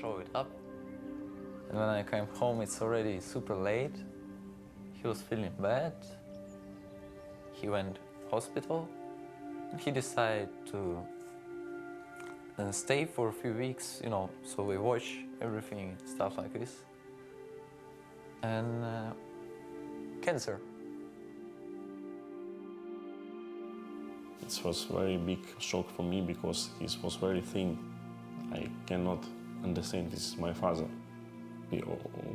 show it up. And when I came home, it's already super late. He was feeling bad. He went hospital. He decided to stay for a few weeks, so we watch everything, stuff like this. And cancer. It was a very big shock for me because he was very thin. I cannot understand this is my father. We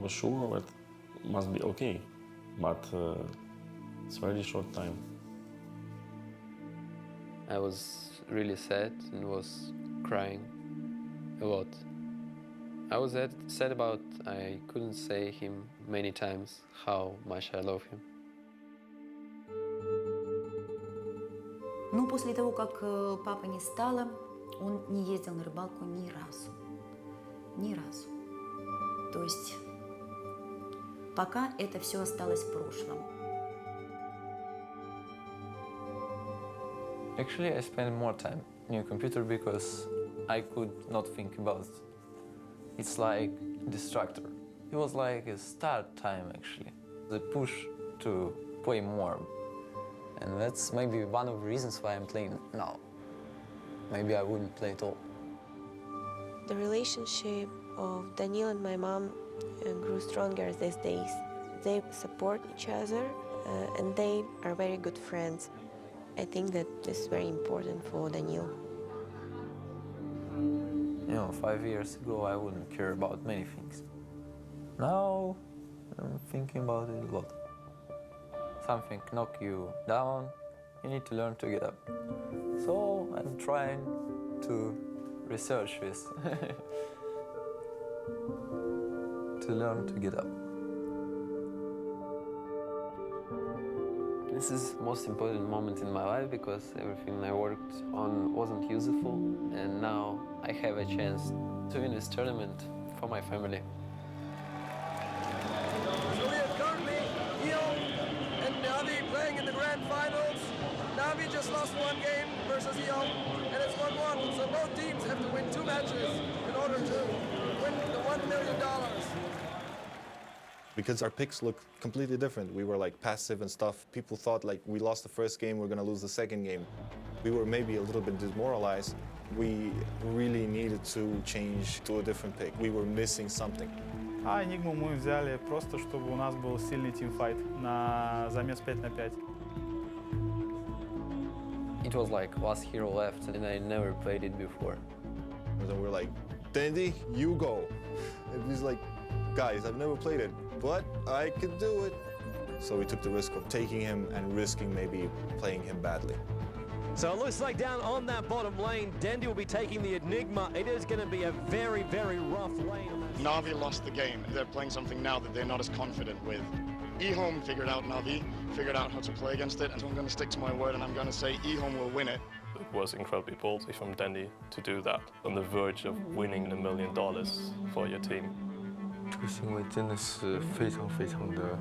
were sure it must be okay, but it's a very short time. I was really sad and was crying a lot. I was sad about I couldn't say him many times how much I love him. Ну, после того, как папы не стало, он не ездил на рыбалку ни разу. Ни разу. То есть пока это все осталось в прошлом. Actually, I spent more time in a computer because I could not think about it. It's like a distractor. It was like a start time, actually. The push to play more. And that's maybe one of the reasons why I'm playing now. Maybe I wouldn't play at all. The relationship of Daniil and my mom grew stronger these days. They support each other and they are very good friends. I think that this is very important for Daniil. 5 years ago, I wouldn't care about many things. Now, I'm thinking about it a lot. Something knock you down, you need to learn to get up. So I'm trying to research this, to learn to get up. This is the most important moment in my life because everything I worked on wasn't useful, and now I have a chance to win this tournament for my family. So we have currently Ion and Navi playing in the grand finals. Navi just lost one game versus Ion, and it's 1-1. So both teams have to win 2 matches in order to win the $1 million. Because our picks look completely different. We were like passive and stuff. People thought like we lost the first game, we're gonna lose the second game. We were maybe a little bit demoralized. We really needed to change to a different pick. We were missing something. А Enigmu мы взяли просто, чтобы у нас был сильный тимфайт на замес 5 на 5. It was like last hero left, and I never played it before. And then we're like, Dandy, you go. And he's like, guys, I've never played it, but I could do it. So we took the risk of taking him and risking maybe playing him badly. So it looks like down on that bottom lane, Dandy will be taking the Enigma. It is going to be a very, very rough lane. Navi lost the game. They're playing something now that they're not as confident with. eHome figured out Navi, figured out how to play against it, and so I'm going to stick to my word and I'm going to say eHome will win it. It was incredibly ballsy from Dandy to do that, on the verge of winning the $1 million for your team. 这个行为真的是非常非常的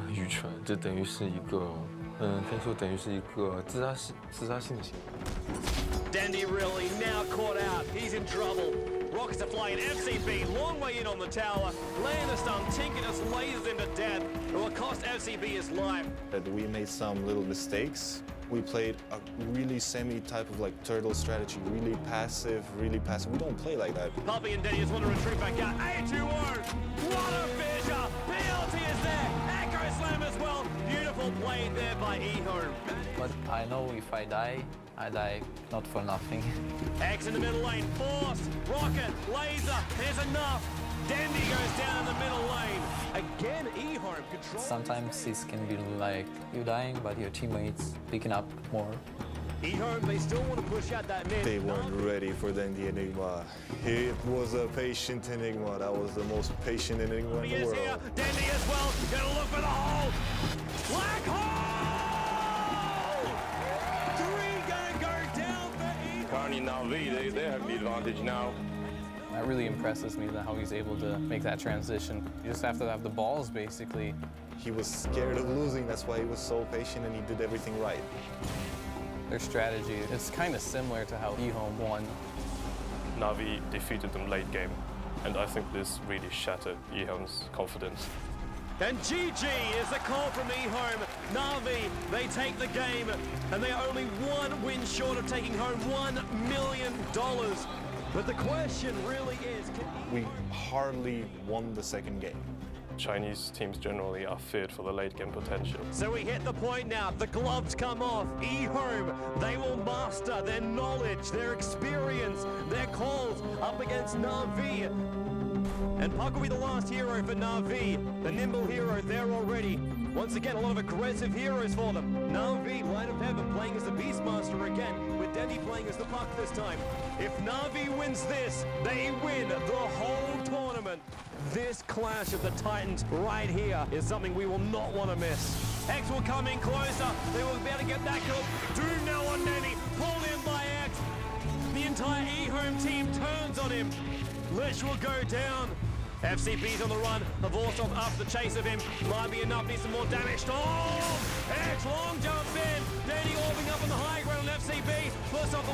愚蠢，这等于是一个可以说等于是一个自杀性的行为。 Dandy really now caught out. He's in trouble. Rockets are flying. FCB, long way in on the tower. Laying the stun, Tinkerus lasers into death. It will cost FCB his life. We made some little mistakes. We played a really semi-type of like turtle strategy, really passive, really passive. We don't play like that. Puppy and Dandy just want to retreat back out. A2-1! What a fissure! PLT is there! Echo Slam as well. Beautiful play there by eHome. But I know if I die not for nothing. X in the middle lane, Force, Rocket, Laser, there's enough. Dandy goes down in the middle lane. Again, eHome control. Sometimes it can be like you dying, but your teammates picking up more. eHome, they still want to push out that mid. They weren't ready for the Enigma. It was a patient Enigma. That was the most patient Enigma in the world. Here. Dandy as well, gonna look for the hole. Black hole! 3 gonna go down for eHome. Currently Navi, they have the advantage now. That really impresses me, how he's able to make that transition. You just have to have the balls, basically. He was scared of losing. That's why he was so patient and he did everything right. Their strategy is kind of similar to how eHome won. Navi defeated them late game. And I think this really shattered eHome's confidence. And GG is the call from eHome. Na'Vi, they take the game, and they are only one win short of taking home $1 million. But the question really is, we hardly won the second game. Chinese teams generally are feared for the late game potential. So we hit the point now, the gloves come off. eHome, they will master their knowledge, their experience, their calls up against Na'Vi. And Puck will be the last hero for Na'Vi, the nimble hero there already. Once again, a lot of aggressive heroes for them. Na'Vi, Light of Heaven, playing as the Beastmaster again, with Denny playing as the Puck this time. If Na'Vi wins this, they win the whole tournament. This clash of the Titans right here is something we will not want to miss. X will come in closer. They will be able to get that kill. Doom now on Denny, pulled in by X. The entire eHome team turns on him. Lich will go down. FCB's on the run.Avorsov after the chase of him. Might be enough, needs some more damage. Oh! X long jump in. Danny orbing up on the high ground on FCB. Plus off the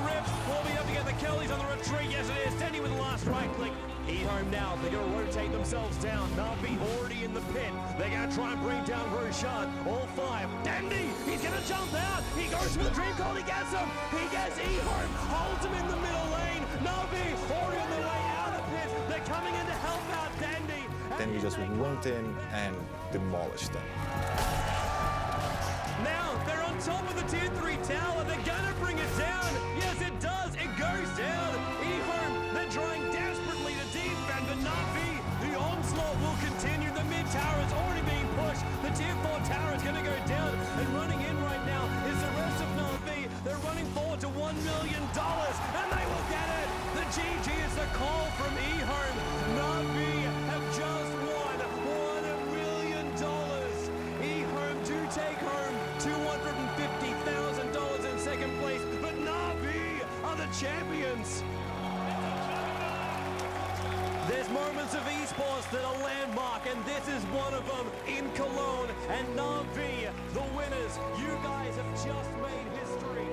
rips. Will be able to get the kill. He's on the retreat. Yes, it is. Danny with the last right click. eHome now. They're going to rotate themselves down. Na'Vi already in the pit. They're going to try and bring down Roshan. All five. Dandy! He's going to jump out. He goes for the dream call. He gets him. He gets eHome. Holds him in the middle lane. Na'Vi already on the way out of the pit. They're coming in to help out Dandy. Then we just went in and demolished them. Now they're on top of the tier 3 tower. They're gonna bring it down. Yes, it does. It goes down. eHome, they're trying desperately to defend, but Na'Vi, the onslaught will continue. The mid tower is already being pushed. The tier 4 tower is gonna go down, and running in right now is the rest of Na'Vi. They're running forward to $1 million, and they will get it. The GG is the call from eHome. Na'Vi have just won $1 million. eHome do take home $250,000 in second place, but Na'Vi are the champions. There's moments of esports that are landmark, and this is one of them in Cologne. And Na'Vi, the winners. You guys have just made history.